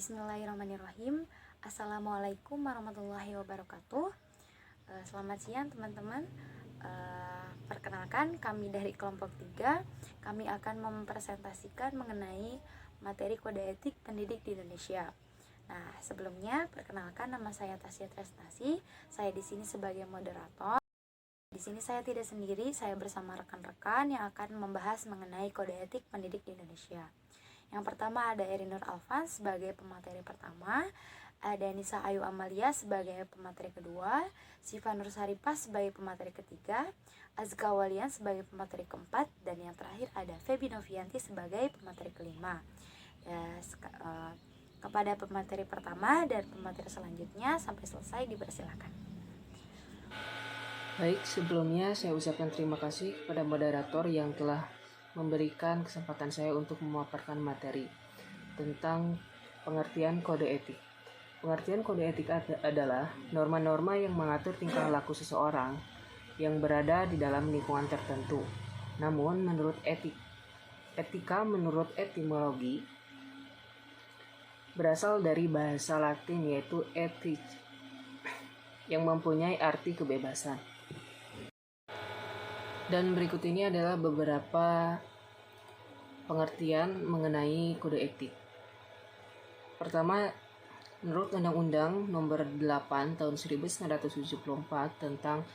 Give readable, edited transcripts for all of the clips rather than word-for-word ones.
Bismillahirrahmanirrahim. Assalamualaikum warahmatullahi wabarakatuh. Selamat siang teman-teman. Perkenalkan, kami dari kelompok 3. Kami akan mempresentasikan mengenai materi kode etik pendidik di Indonesia. Nah, sebelumnya perkenalkan, nama saya Tasya Tresnasi. Saya di sini sebagai moderator. Di sini saya tidak sendiri, saya bersama rekan-rekan yang akan membahas mengenai kode etik pendidik di Indonesia. Yang pertama ada Erinur Alvan sebagai pemateri pertama, ada Nisa Ayu Amalia sebagai pemateri kedua, Siva Nur Saripah sebagai pemateri ketiga, Azka Walian sebagai pemateri keempat, dan yang terakhir ada Febi Novianti sebagai pemateri kelima. Kepada pemateri pertama dan pemateri selanjutnya sampai selesai dipersilakan. Baik, sebelumnya saya ucapkan terima kasih kepada moderator yang telah memberikan kesempatan saya untuk memaparkan materi tentang pengertian kode etik. Pengertian kode etik adalah norma-norma yang mengatur tingkah laku seseorang yang berada di dalam lingkungan tertentu. Namun menurut etika menurut etimologi berasal dari bahasa Latin yaitu ethic yang mempunyai arti kebebasan. Dan berikut ini adalah beberapa pengertian mengenai kode etik. Pertama, menurut Undang-Undang Nomor 8 Tahun 1974 tentang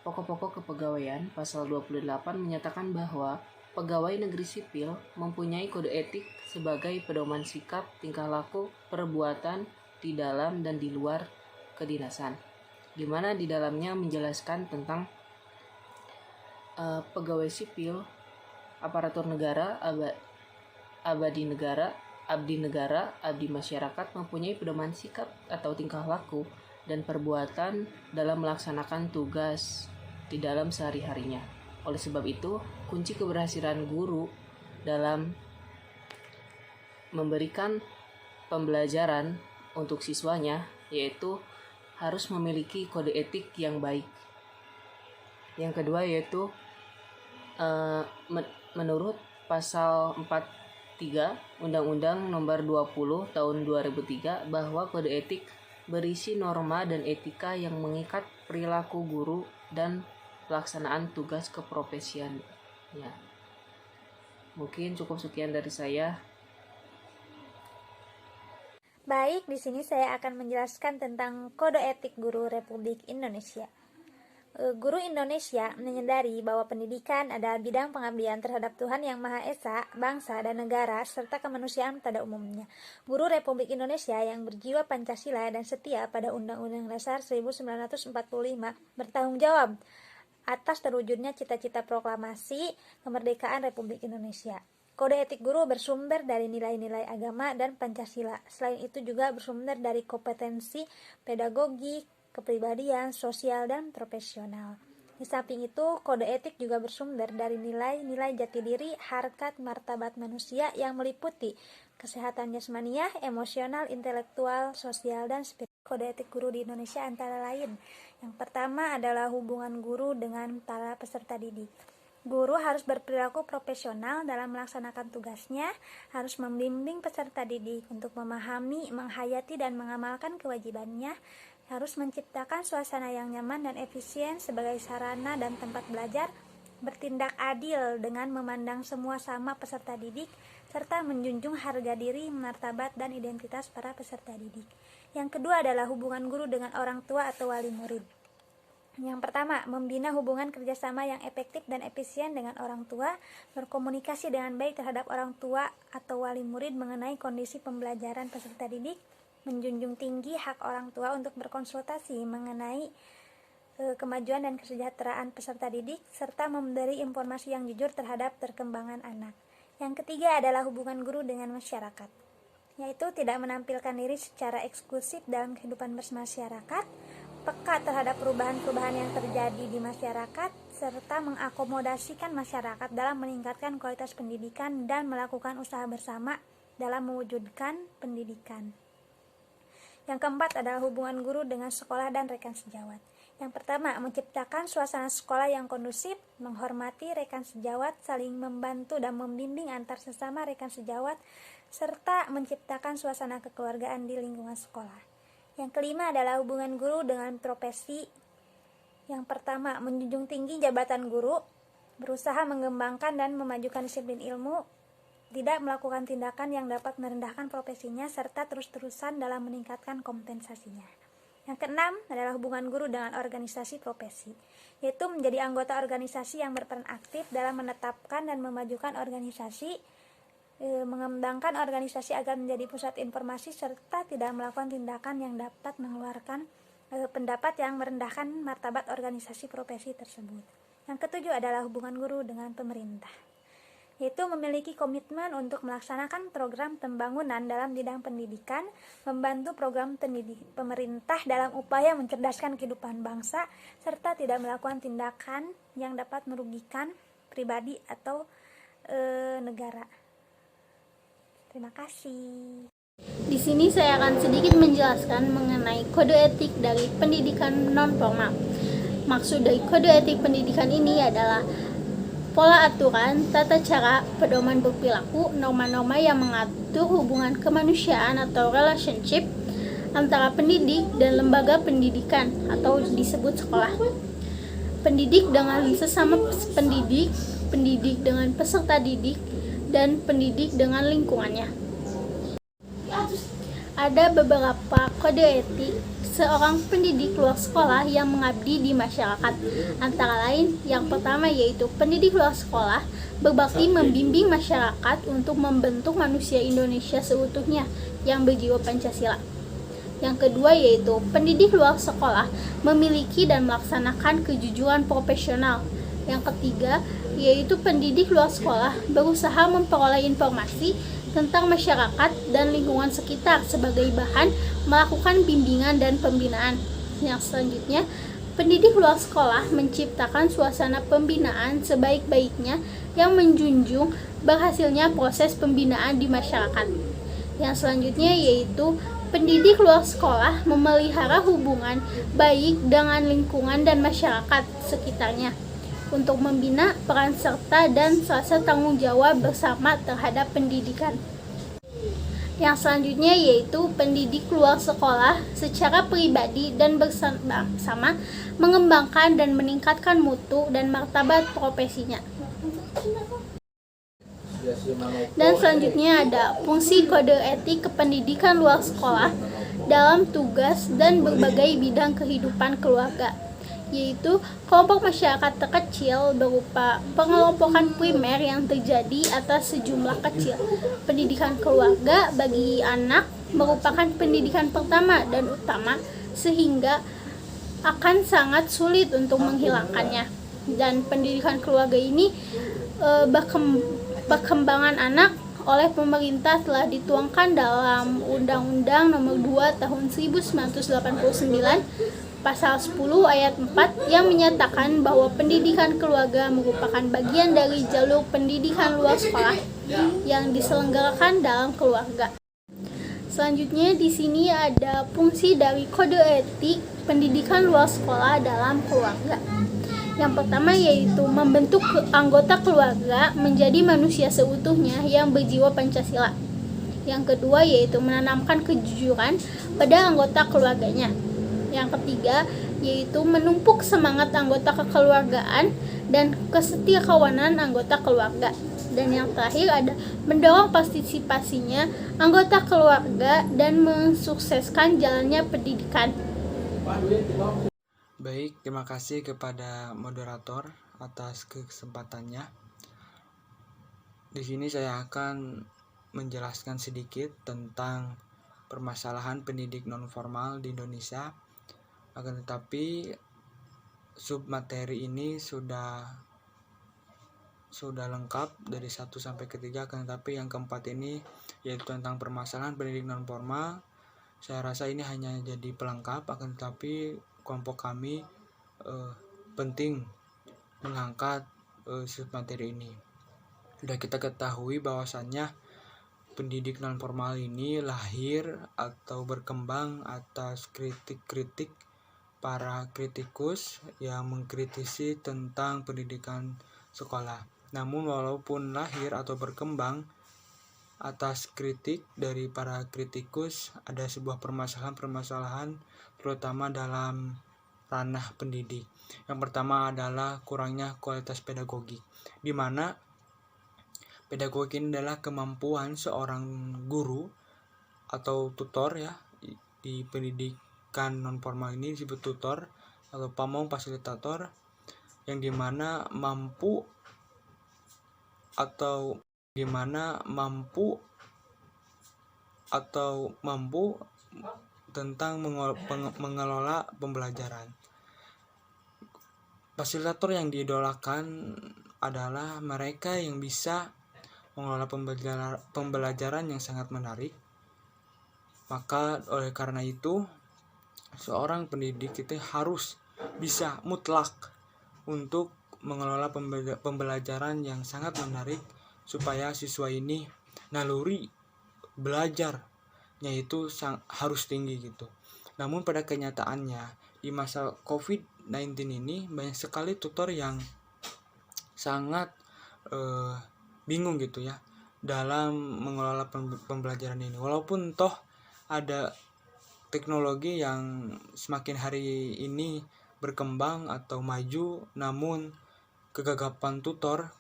Pokok-pokok Kepegawaian, Pasal 28 menyatakan bahwa pegawai negeri sipil mempunyai kode etik sebagai pedoman sikap, tingkah laku, perbuatan di dalam dan di luar kedinasan, di mana di dalamnya menjelaskan tentang pegawai sipil, aparatur negara, abdi negara, abdi masyarakat mempunyai pedoman sikap atau tingkah laku dan perbuatan dalam melaksanakan tugas di dalam sehari-harinya. Oleh sebab itu, kunci keberhasilan guru dalam memberikan pembelajaran untuk siswanya yaitu harus memiliki kode etik yang baik. Yang kedua yaitu menurut pasal 43 Undang-Undang Nomor 20 Tahun 2003 bahwa kode etik berisi norma dan etika yang mengikat perilaku guru dan pelaksanaan tugas keprofesiannya. Mungkin cukup sekian dari saya. Baik, di sini saya akan menjelaskan tentang Kode Etik Guru Republik Indonesia. Guru Indonesia menyadari bahwa pendidikan adalah bidang pengabdian terhadap Tuhan Yang Maha Esa, bangsa dan negara, serta kemanusiaan pada umumnya. Guru Republik Indonesia yang berjiwa Pancasila dan setia pada Undang-Undang Dasar 1945 bertanggung jawab atas terwujudnya cita-cita proklamasi kemerdekaan Republik Indonesia. Kode etik guru bersumber dari nilai-nilai agama dan Pancasila. Selain itu juga bersumber dari kompetensi pedagogi, kepribadian, sosial, dan profesional. Di samping itu, kode etik juga bersumber dari nilai-nilai jati diri, harkat, martabat manusia yang meliputi kesehatan jasmaniah, emosional, intelektual, sosial, dan spiritual. Kode etik guru di Indonesia antara lain. Yang pertama adalah hubungan guru dengan para peserta didik. Guru harus berperilaku profesional dalam melaksanakan tugasnya, harus membimbing peserta didik untuk memahami, menghayati, dan mengamalkan kewajibannya, harus menciptakan suasana yang nyaman dan efisien sebagai sarana dan tempat belajar, bertindak adil dengan memandang semua sama peserta didik, serta menjunjung harga diri, martabat, dan identitas para peserta didik. Yang kedua adalah hubungan guru dengan orang tua atau wali murid. Yang pertama, membina hubungan kerjasama yang efektif dan efisien dengan orang tua, berkomunikasi dengan baik terhadap orang tua atau wali murid mengenai kondisi pembelajaran peserta didik, menjunjung tinggi hak orang tua untuk berkonsultasi mengenai kemajuan dan kesejahteraan peserta didik, serta memberi informasi yang jujur terhadap perkembangan anak. Yang ketiga adalah hubungan guru dengan masyarakat, yaitu tidak menampilkan diri secara eksklusif dalam kehidupan bermasyarakat, peka terhadap perubahan-perubahan yang terjadi di masyarakat, serta mengakomodasikan masyarakat dalam meningkatkan kualitas pendidikan dan melakukan usaha bersama dalam mewujudkan pendidikan. Yang keempat adalah hubungan guru dengan sekolah dan rekan sejawat. Yang pertama, menciptakan suasana sekolah yang kondusif, menghormati rekan sejawat, saling membantu dan membimbing antar sesama rekan sejawat, serta menciptakan suasana kekeluargaan di lingkungan sekolah. Yang kelima adalah hubungan guru dengan profesi. Yang pertama, menjunjung tinggi jabatan guru, berusaha mengembangkan dan memajukan disiplin ilmu, tidak melakukan tindakan yang dapat merendahkan profesinya, serta terus-terusan dalam meningkatkan kompensasinya. Yang keenam adalah hubungan guru dengan organisasi profesi, yaitu menjadi anggota organisasi yang berperan aktif dalam menetapkan dan memajukan organisasi, mengembangkan organisasi agar menjadi pusat informasi, serta tidak melakukan tindakan yang dapat mengeluarkan pendapat yang merendahkan martabat organisasi profesi tersebut. Yang ketujuh adalah hubungan guru dengan pemerintah, yaitu memiliki komitmen untuk melaksanakan program pembangunan dalam bidang pendidikan, membantu program pemerintah dalam upaya mencerdaskan kehidupan bangsa, serta tidak melakukan tindakan yang dapat merugikan pribadi atau negara. Terima kasih. Di sini saya akan sedikit menjelaskan mengenai kode etik dari pendidikan non-formal. Maksud dari kode etik pendidikan ini adalah pola aturan, tata cara, pedoman berperilaku, norma-norma yang mengatur hubungan kemanusiaan atau relationship antara pendidik dan lembaga pendidikan atau disebut sekolah. Pendidik dengan sesama pendidik, pendidik dengan peserta didik, dan pendidik dengan lingkungannya. Ada beberapa kode etik seorang pendidik luar sekolah yang mengabdi di masyarakat. Antara lain, yang pertama yaitu pendidik luar sekolah berbakti membimbing masyarakat untuk membentuk manusia Indonesia seutuhnya yang berjiwa Pancasila. Yang kedua yaitu pendidik luar sekolah memiliki dan melaksanakan kejujuran profesional. Yang ketiga yaitu pendidik luar sekolah berusaha memperoleh informasi tentang masyarakat dan lingkungan sekitar sebagai bahan melakukan bimbingan dan pembinaan. Yang selanjutnya, pendidik luar sekolah menciptakan suasana pembinaan sebaik-baiknya yang menjunjung berhasilnya proses pembinaan di masyarakat. Yang selanjutnya yaitu pendidik luar sekolah memelihara hubungan baik dengan lingkungan dan masyarakat sekitarnya untuk membina peran serta dan rasa tanggung jawab bersama terhadap pendidikan. Yang selanjutnya yaitu pendidik luar sekolah secara pribadi dan bersama mengembangkan dan meningkatkan mutu dan martabat profesinya. Dan selanjutnya ada fungsi kode etik kependidikan luar sekolah dalam tugas dan berbagai bidang kehidupan keluarga, yaitu kelompok masyarakat terkecil berupa pengelompokan primer yang terjadi atas sejumlah kecil. Pendidikan keluarga bagi anak merupakan pendidikan pertama dan utama sehingga akan sangat sulit untuk menghilangkannya. Dan pendidikan keluarga ini perkembangan anak oleh pemerintah telah dituangkan dalam Undang-Undang Nomor 2 Tahun 1989 Pasal 10 ayat 4 yang menyatakan bahwa pendidikan keluarga merupakan bagian dari jalur pendidikan luar sekolah yang diselenggarakan dalam keluarga. Selanjutnya di sini ada fungsi dari kode etik pendidikan luar sekolah dalam keluarga. Yang pertama yaitu membentuk anggota keluarga menjadi manusia seutuhnya yang berjiwa Pancasila. Yang kedua yaitu menanamkan kejujuran pada anggota keluarganya. Yang ketiga yaitu menumpuk semangat anggota kekeluargaan dan kesetiakawanan anggota keluarga. Dan yang terakhir ada mendorong partisipasinya anggota keluarga dan mensukseskan jalannya pendidikan. Baik, terima kasih kepada moderator atas kesempatannya. Di sini saya akan menjelaskan sedikit tentang permasalahan pendidik non-formal di Indonesia. Akan tetapi submateri ini sudah lengkap dari 1 sampai ke 3, akan tetapi yang keempat ini yaitu tentang permasalahan pendidik non-formal. Saya rasa ini hanya jadi pelengkap, akan tetapi kelompok kami penting mengangkat submateri ini. Sudah kita ketahui bahwasannya pendidik non-formal ini lahir atau berkembang atas kritik-kritik para kritikus yang mengkritisi tentang pendidikan sekolah. Namun walaupun lahir atau berkembang atas kritik dari para kritikus, ada sebuah permasalahan-permasalahan terutama dalam ranah pendidik. Yang pertama adalah kurangnya kualitas pedagogik, di mana pedagogik ini adalah kemampuan seorang guru atau tutor ya, di pendidikan non formal ini disebut tutor atau pamong fasilitator, yang dimana mampu tentang mengelola pembelajaran. Fasilitator yang diidolakan adalah mereka yang bisa mengelola pembelajaran yang sangat menarik. Maka oleh karena itu, seorang pendidik itu harus bisa mutlak untuk mengelola pembelajaran yang sangat menarik supaya siswa ini naluri belajarnya itu harus tinggi gitu. Namun pada kenyataannya di masa COVID-19 ini banyak sekali tutor yang sangat bingung gitu ya dalam mengelola pembelajaran ini. Walaupun toh ada teknologi yang semakin hari ini berkembang atau maju, namun kegagapan tutor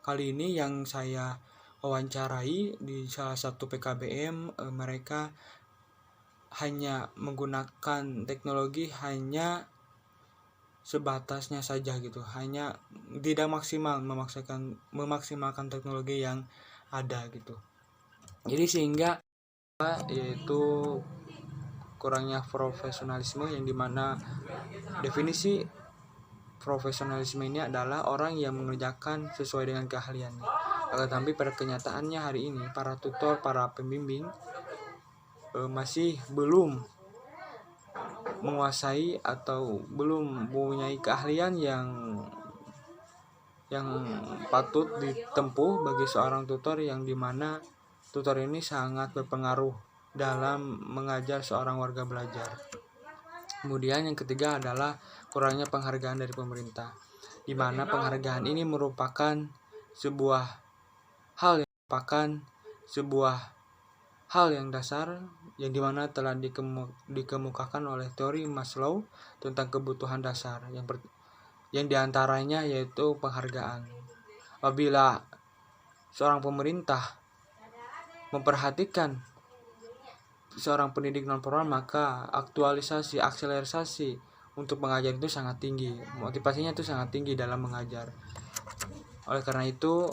kali ini yang saya wawancarai di salah satu PKBM, mereka hanya menggunakan teknologi hanya sebatasnya saja gitu, hanya tidak maksimal memaksimalkan teknologi yang ada gitu. Jadi sehingga yaitu kurangnya profesionalisme, yang dimana definisi profesionalisme ini adalah orang yang mengerjakan sesuai dengan keahliannya. Tetapi pada kenyataannya hari ini para tutor, para pembimbing masih belum menguasai atau belum mempunyai keahlian yang patut ditempuh bagi seorang tutor, yang dimana tutor ini sangat berpengaruh dalam mengajar seorang warga belajar. Kemudian yang ketiga adalah kurangnya penghargaan dari pemerintah, di mana penghargaan ini merupakan sebuah hal yang dasar, yang dimana telah dikemukakan oleh teori Maslow tentang kebutuhan dasar, yang diantaranya yaitu penghargaan. Apabila seorang pemerintah memperhatikan seorang pendidik non formal, maka akselerasi untuk mengajar itu sangat tinggi, motivasinya itu sangat tinggi dalam mengajar. Oleh karena itu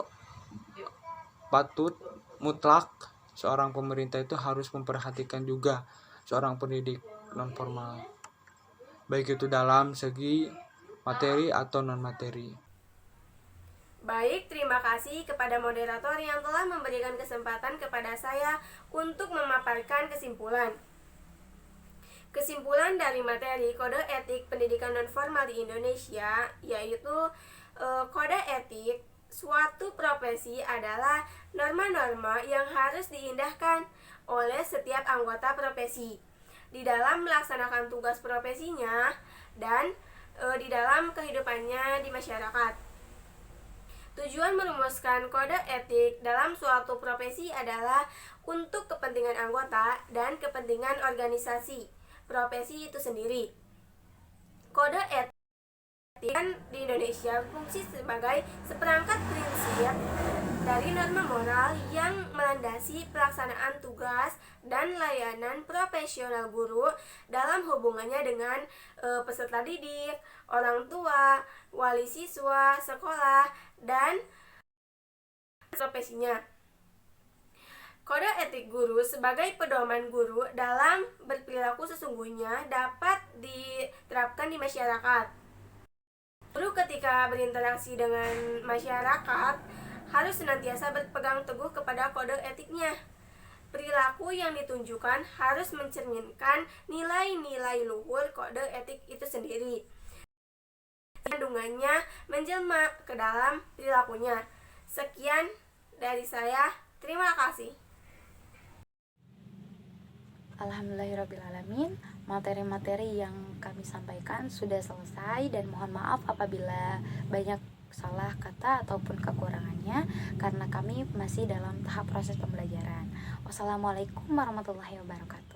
patut mutlak seorang pemerintah itu harus memperhatikan juga seorang pendidik non formal, baik itu dalam segi materi atau non materi. Baik, terima kasih kepada moderator yang telah memberikan kesempatan kepada saya untuk memaparkan kesimpulan. Kesimpulan dari materi kode etik pendidikan non-formal di Indonesia yaitu kode etik suatu profesi adalah norma-norma yang harus diindahkan oleh setiap anggota profesi di dalam melaksanakan tugas profesinya dan di dalam kehidupannya di masyarakat. Tujuan merumuskan kode etik dalam suatu profesi adalah untuk kepentingan anggota dan kepentingan organisasi profesi itu sendiri. Kode etik di Indonesia berfungsi sebagai seperangkat prinsip dari norma moral yang melandasi pelaksanaan tugas dan layanan profesional guru dalam hubungannya dengan peserta didik, orang tua, wali siswa, sekolah, dan profesinya. Kode etik guru sebagai pedoman guru dalam berperilaku sesungguhnya dapat diterapkan di masyarakat. Guru ketika berinteraksi dengan masyarakat harus senantiasa berpegang teguh kepada kode etiknya. Perilaku yang ditunjukkan harus mencerminkan nilai-nilai luhur kode etik itu sendiri. Kandungannya menjelma ke dalam perilakunya. Sekian dari saya. Terima kasih. Alhamdulillahirrabbilalamin. materi-materi yang kami sampaikan sudah selesai, dan mohon maaf apabila banyak salah kata ataupun kekurangannya karena kami masih dalam tahap proses pembelajaran. Wassalamualaikum warahmatullahi wabarakatuh.